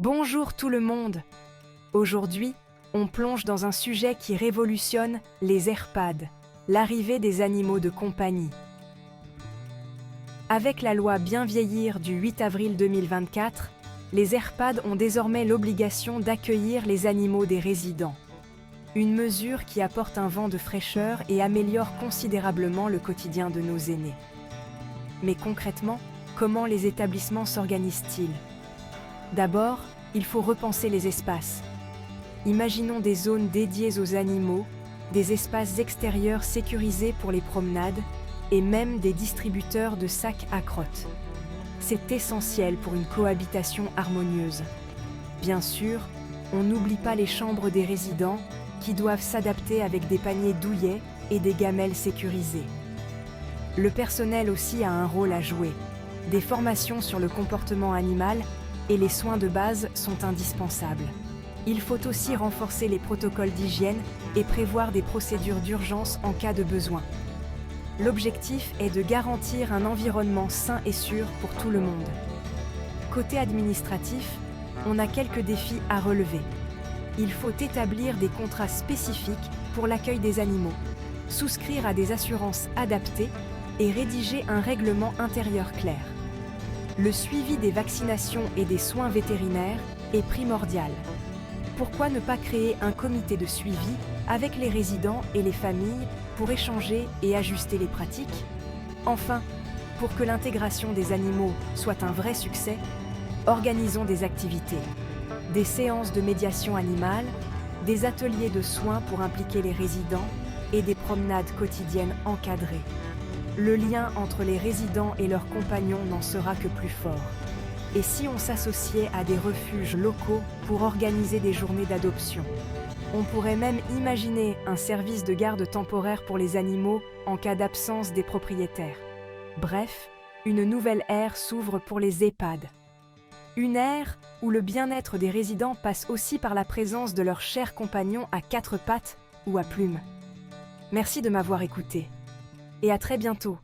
Bonjour tout le monde! Aujourd'hui, on plonge dans un sujet qui révolutionne les EHPAD, l'arrivée des animaux de compagnie. Avec la loi Bien vieillir du 8 avril 2024, les EHPAD ont désormais l'obligation d'accueillir les animaux des résidents. Une mesure qui apporte un vent de fraîcheur et améliore considérablement le quotidien de nos aînés. Mais concrètement, comment les établissements s'organisent-ils? D'abord, il faut repenser les espaces. Imaginons des zones dédiées aux animaux, des espaces extérieurs sécurisés pour les promenades et même des distributeurs de sacs à crottes. C'est essentiel pour une cohabitation harmonieuse. Bien sûr, on n'oublie pas les chambres des résidents qui doivent s'adapter avec des paniers douillets et des gamelles sécurisées. Le personnel aussi a un rôle à jouer. Des formations sur le comportement animal et les soins de base sont indispensables. Il faut aussi renforcer les protocoles d'hygiène et prévoir des procédures d'urgence en cas de besoin. L'objectif est de garantir un environnement sain et sûr pour tout le monde. Côté administratif, on a quelques défis à relever. Il faut établir des contrats spécifiques pour l'accueil des animaux, souscrire à des assurances adaptées et rédiger un règlement intérieur clair. Le suivi des vaccinations et des soins vétérinaires est primordial. Pourquoi ne pas créer un comité de suivi avec les résidents et les familles pour échanger et ajuster les pratiques? Enfin, pour que l'intégration des animaux soit un vrai succès, organisons des activités, des séances de médiation animale, des ateliers de soins pour impliquer les résidents et des promenades quotidiennes encadrées. Le lien entre les résidents et leurs compagnons n'en sera que plus fort. Et si on s'associait à des refuges locaux pour organiser des journées d'adoption? On pourrait même imaginer un service de garde temporaire pour les animaux en cas d'absence des propriétaires. Bref, une nouvelle ère s'ouvre pour les EHPAD. Une ère où le bien-être des résidents passe aussi par la présence de leurs chers compagnons à quatre pattes ou à plumes. Merci de m'avoir écouté. Et à très bientôt.